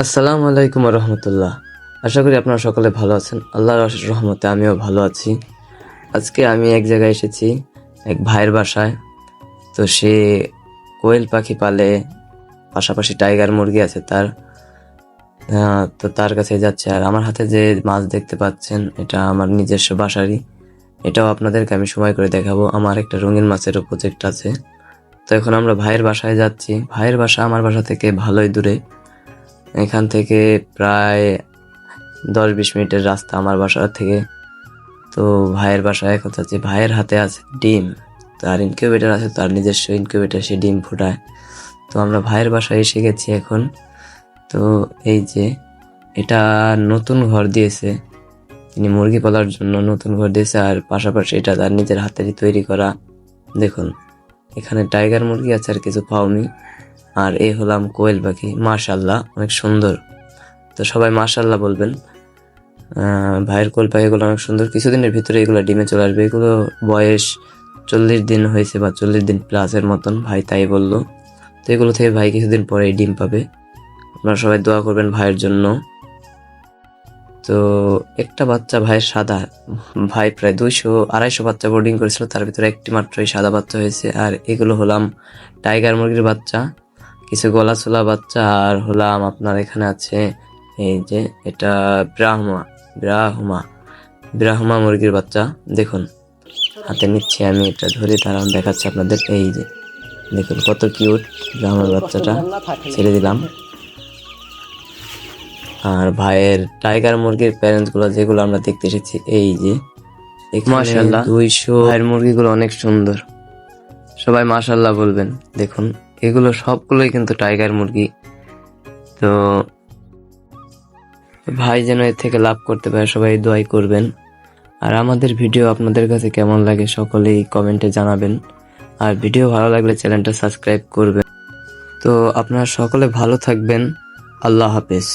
আসসালামু আলাইকুম রহমতুল্লাহ। আশা করি আপনারা সকলে ভালো আছেন। আল্লাহর অশেষ রহমতে আমিও ভালো আছি। আজকে আমি এক জায়গায় এসেছি, এক ভাইয়ের বাসায়। তো সে কোয়েল পাখি পালে, পাশাপাশি টাইগার মুরগি আছে তার। তো তার কাছে যাচ্ছে। আর আমার হাতে যে মাছ দেখতে পাচ্ছেন, এটা আমার নিজস্ব বাসারই। এটাও আপনাদেরকে আমি সময় করে দেখাবো। আমার একটা রঙিন মাছেরও প্রজেক্ট আছে। তো এখন আমরা ভাইয়ের বাসায় যাচ্ছি। ভাইয়ের বাসা আমার বাসা থেকে ভালোই দূরে। এখান থেকে প্রায় 10-20 মিনিটের রাস্তা আমার বাসা থেকে। তো ভাইয়ের বাসায় এখন যাচ্ছি। ভাইয়ের হাতে আছে ডিম, তার ইনকিউবেটর আছে, তার নিজস্ব ইনকিউবেটর, সে ডিম ফোটায়। তো আমরা ভাইয়ের বাসায় এসে গেছি এখন। তো এই যে এটা নতুন ঘর দিয়েছে, তিনি মুরগি পালার জন্য নতুন ঘর দিয়েছে। আর পাশাপাশি এটা তার নিজের হাতেরই তৈরি করা। দেখুন, এখানে টাইগার মুরগি আছে আর কিছু ফাউমি। আর এই হলাম কোয়েল পাখি। মাশাল্লাহ, অনেক সুন্দর। তো সবাই মাশাল্লাহ বলবেন। ভাইয়ের কোয়েল পাখিগুলো অনেক সুন্দর। কিছুদিনের ভিতরে এগুলো ডিমে চলে আসবে। এগুলো বয়স 40 দিন হয়েছে বা 40 দিন প্লাসের মতন, ভাই তাই বললো। তো এগুলো থেকে ভাই কিছুদিন পরে ডিম পাবে। আপনারা সবাই দোয়া করবেন ভাইয়ের জন্য। তো একটা বাচ্চা ভাইয়ের সাদা, ভাই প্রায় 200-250 বাচ্চা বোর্ডিং করেছিল, তার ভিতরে একটি মাত্রই সাদা বাচ্চা হয়েছে। আর এগুলো হলাম টাইগার মুরগির বাচ্চা, কিছু গলাচোলা বাচ্চা। আর হলাম আপনার এখানে আছে এই যে এটা ব্রাহ্মা ব্রাহ্মা ব্রাহ্মা মুরগির বাচ্চা। দেখুন, হাতে নিচ্ছি আমি, এটা ধরে দাঁড়ান দেখাচ্ছি আপনাদের। এই যে দেখুন কত কিউট ব্রাহ্মার বাচ্চাটা, ছেড়ে দিলাম। আর ভাইয়ের টাইগার মুরগির প্যারেন্টস গুলো যেগুলো আমরা দেখতে এসেছি, এই যে মাশাআল্লাহ 200 ভাইয়ের মুরগিগুলো অনেক সুন্দর। সবাই মাশাআল্লাহ বলবেন। দেখুন, এগুলো সবগুলোই কিন্তু টাইগার মুরগি। তো ভাই যেন এর থেকে লাভ করতে পারে, সবাই দোয়াই করবেন। আর আমাদের ভিডিও আপনাদের কাছে কেমন লাগে সকলেই কমেন্টে জানাবেন। আর ভিডিও ভালো লাগলে চ্যানেলটা সাবস্ক্রাইব করবেন। তো আপনারা সকলে ভালো থাকবেন। আল্লাহ হাফেজ।